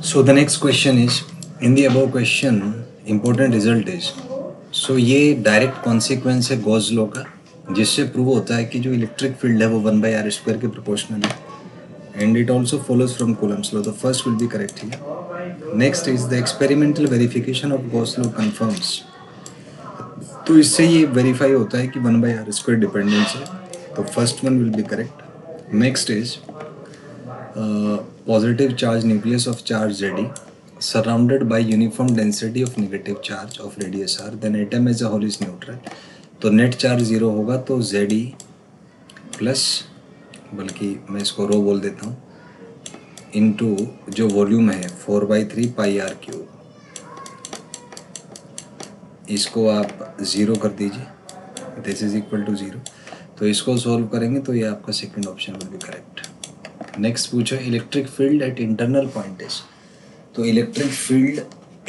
So the next question is, in the above question, important result is, so ये direct consequence है Gauss law का, जिससे prove होता है कि जो इलेक्ट्रिक फील्ड है वो 1/r² के प्रोपोर्शनल है, and it also follows from Coulomb's law. The first will be correct here. Next is the experimental verification of Gauss law confirms. तो इससे ये वेरीफाई होता है कि 1/r² डिपेंडेंस है, तो first one will be correct. Next is positive charge nucleus of charge Ze surrounded by uniform density of negative charge of radius r, then atom as a whole is neutral. तो net charge zero होगा तो Ze plus, बल्कि मैं इसको रो बोल देता हूँ, into जो वॉल्यूम है 4/3 पाई r क्यूब, इसको आप ज़ीरो कर दीजिए, this is equal to zero. तो इसको सॉल्व करेंगे तो ये आपका second option will be correct. Next पूछो, electric field at internal point is. तो electric field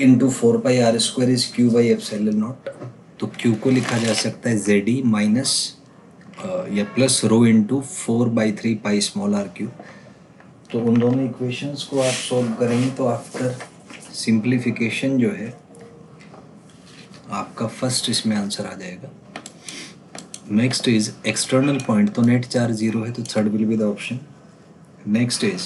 into 4πr² is Q/ε0. तो Q को लिखा जा सकता है Ze माइनस या plus rho into 4/3 pi small r cube. तो उन दोनों इक्वेशंस को आप सॉल्व करेंगे तो आफ्टर सिंप्लीफिकेशन जो है आपका फर्स्ट इसमें आंसर आ जाएगा. Next is external point. तो नेट चार्ज ज़ीरो है तो third will be the option. Next is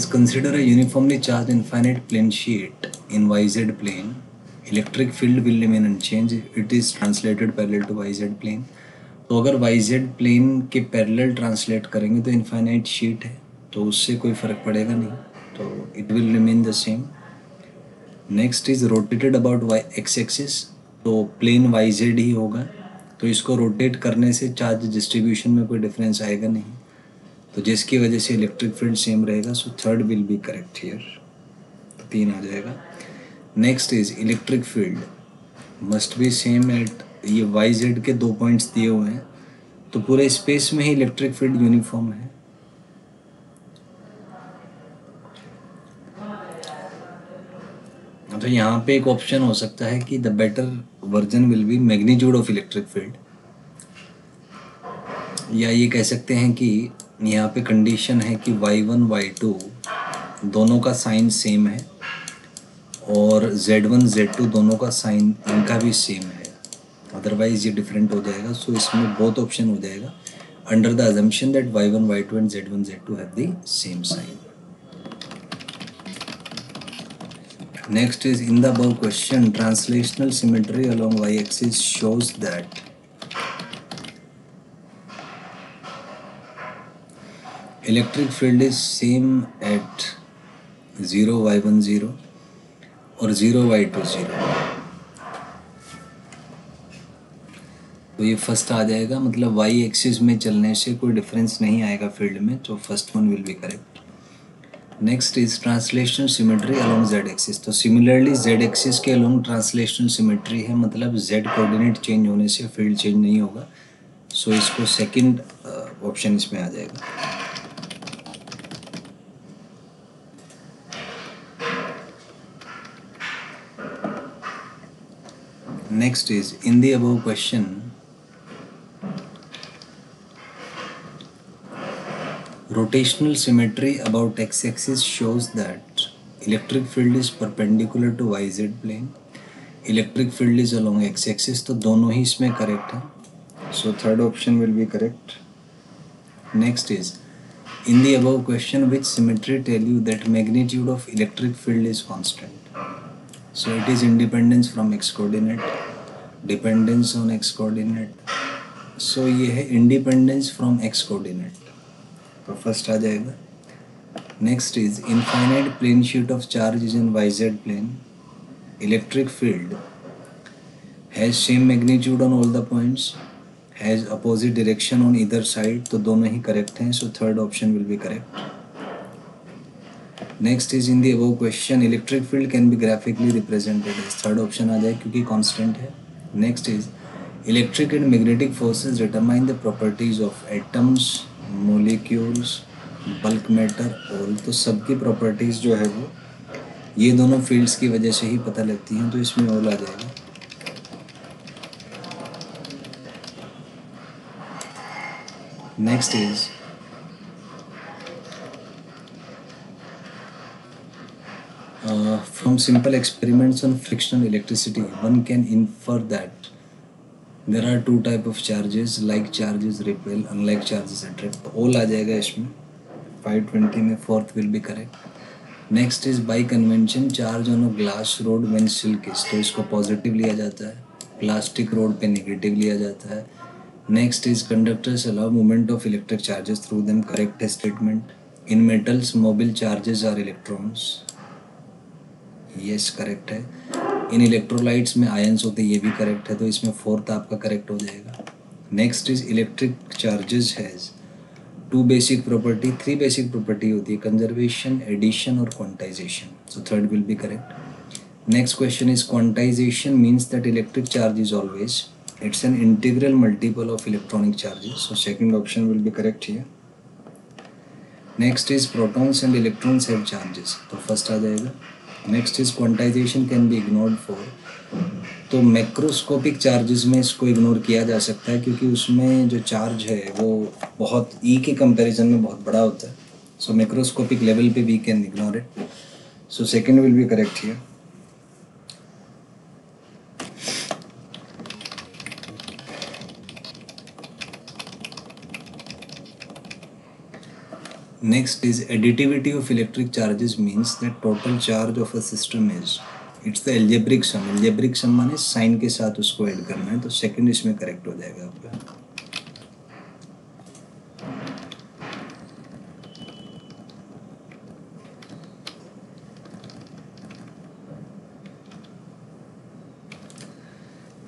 consider a uniformly charged infinite plane sheet in YZ plane. Electric field will remain unchanged. It is translated parallel to YZ plane. तो अगर YZ plane के parallel translate करेंगे तो infinite sheet है, तो उससे कोई फ़र्क पड़ेगा नहीं, तो it will remain the same. Next is rotated about x axis. तो प्लेन YZ ही होगा, तो इसको रोटेट करने से चार्ज डिस्ट्रीब्यूशन में कोई डिफरेंस आएगा नहीं, तो जिसकी वजह से इलेक्ट्रिक फील्ड सेम रहेगा. So third will be correct here, तो 3 आ जाएगा. Next is electric field must be same at, ये YZ के 2 पॉइंट्स दिए हुए हैं, तो पूरे स्पेस में ही इलेक्ट्रिक फील्ड यूनिफॉर्म है. तो यहाँ पे एक ऑप्शन हो सकता है कि the better version will be magnitude of electric field, या ये कह सकते हैं कि यहाँ पे कंडीशन है कि Y1 Y2 दोनों का साइन सेम है और Z1 Z2 दोनों का साइन इनका भी सेम है, अदरवाइज ये डिफरेंट हो जाएगा. सो इसमें बहुत ऑप्शन हो जाएगा under the assumption that Y1 Y2 and Z1 Z2 have the same sign. Next is in the above question translational symmetry along y axis shows that electric field is same at 0 Y1 0 और 0 Y2 0. तो ये first आ जाएगा, मतलब y axis में चलने से कोई डिफरेंस नहीं आएगा फील्ड में, तो first one will be correct. Next is translational symmetry along z axis. तो सिमिलरली z एक्सिस के अलोंग ट्रांसलेशनल सिमेट्री है, मतलब z कोऑर्डिनेट चेंज होने से फील्ड चेंज नहीं होगा. सो इसको सेकंड ऑप्शन इसमें आ जाएगा. Next is in the above question rotational symmetry about x-axis shows that electric field is perpendicular to YZ plane. Electric field is along x-axis. तो दोनों ही इसमें करेक्ट है, so third option will be correct. Next is in the above question which symmetry tell you that magnitude of electric field is constant. So it is independence from x coordinate, dependence on x coordinate. So ये है independence from x coordinate, तो first आ जाएगा. Next is infinite plane sheet of charge is in YZ plane. Electric field has same magnitude on all the points, has opposite direction on either side. तो दोनों ही correct हैं, so third option will be correct. Next is in the above question electric field can be graphically represented as. Third option आ जाए क्योंकि constant है. Next is electric and magnetic forces determine the properties of atoms molecules, bulk matter, all, तो सबकी properties जो है वो ये दोनों फील्ड्स की वजह से ही पता लगती हैं, तो इसमें ऑल आ जाएगा। Next is from simple experiments on frictional electricity, one can infer that there are two type of charges, like charges repel, unlike charges attract. तो all आ जाएगा इसमें, 520 में fourth will be correct. Next is by convention charge on glass rod when silk is, तो इसको positive लिया जाता है, plastic road पे नेगेटिव लिया जाता है। Next is conductors allow movement of electric charges through them, correct है statement. In metals mobile charges are electrons, yes correct है। इन इलेक्ट्रोलाइट्स में आयंस होते हैं, ये भी करेक्ट है, तो इसमें फोर्थ आपका करेक्ट हो जाएगा। Next is electric charges has two basic property, three basic property होती है, कंजर्वेशन, एडिशन और quantization, so third will be correct. Next question is quantization means that electric charge is always, it's an integral multiple of electronic charges, so second option will be correct here. Next is protons and electrons have charges, तो first आ जाएगा। Next is quantization can be ignored for, तो macroscopic charges में इसको ignore किया जा सकता है क्योंकि उसमें जो चार्ज है वो बहुत ई के कंपैरिजन में बहुत बड़ा होता है, सो मैक्रोस्कोपिक लेवल पे we can ignore it, so second will be correct here. Next is additivity of electric charges means that total charge of a system is, it's the algebraic sum, algebraic sum माने sign के साथ उसको add करना है, तो second इसमें correct हो जाएगा आपका।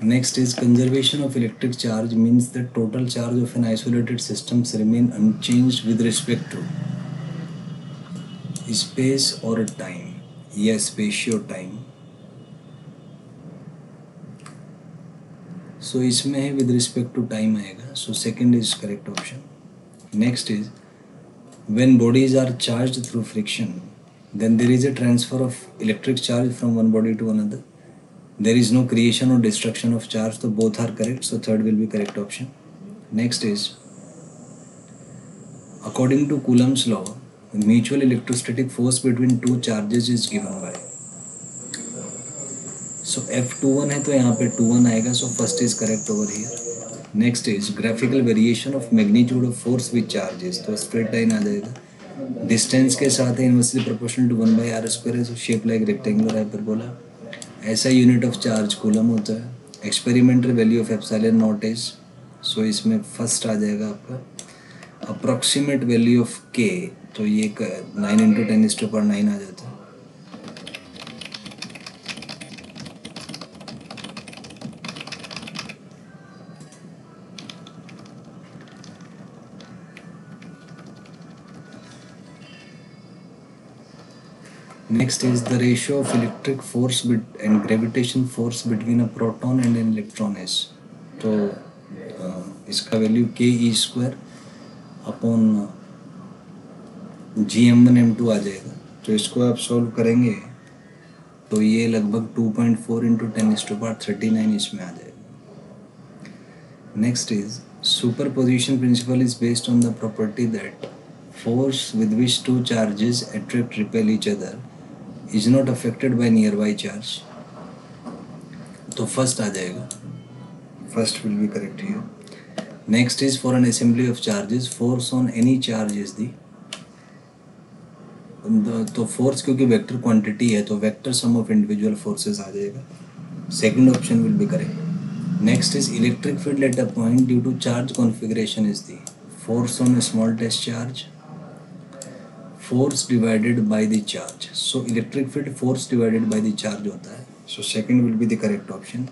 Next is conservation of electric charge means that total charge of an isolated system remain unchanged with respect to space or time, या spatio time, so इसमें है with respect to time आएगा, so second is correct option. Next is when bodies are charged through friction, then there is a transfer of electric charge from one body to another. There is no creation or destruction of charge, so both are correct, so third will be correct option. Next is according to Coulomb's law, mutual electrostatic force between two charges is given by, so F21 है तो यहाँ पे 21 आएगा, so first is correct over here. Next is graphical variation of magnitude of force with charges, तो straight line आ जाएगा, distance के साथ है इनवर्सली प्रोपोर्शनल टू 1/r² है, so shape like rectangular hyperbola. ऐसा यूनिट ऑफ चार्ज कूलम होता है। Experimental value of epsilon naught is, so इसमें फर्स्ट आ जाएगा आपका अप्रॉक्सीमेट वैल्यू ऑफ के, तो ये 9 × 10⁹ आ जाता है। Next is the ratio of electric force and gravitation force between a proton and an electron is, तो इसका वैल्यू ke² अपॉन gm1m2 आ जाएगा, तो इसको आप सॉल्व करेंगे तो ये लगभग 2.4 × 10⁻39 इसमें आ जाएगा। Next is superposition principle is based on the property that force with which two charges attract repel each other is not affected by nearby charge, तो फर्स्ट आ जाएगा, first will be correct here. Next is for an assembly of charges force on any charge is the, तो force क्योंकि vector quantity है तो vector sum of individual forces आ जाएगा, second option will be correct. Next is electric field at a point due to charge configuration is the force on a small test charge, force divided by the charge, so electric field force divided by the charge होता है, so second will be the correct option.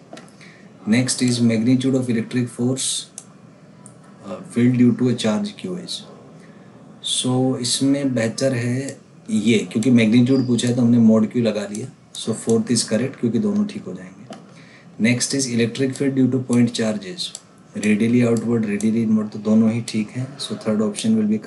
Next is magnitude of electric force field due to a charge q is, so इसमें बेहतर है ये, क्योंकि magnitude पूछा है तो हमने mod q लगा लिया, so फोर्थ इज करेक्ट क्योंकि दोनों ठीक हो जाएंगे। Next is electric field due two point charges, radially outward, radially inward, तो दोनों ही ठीक हैं. So third option will B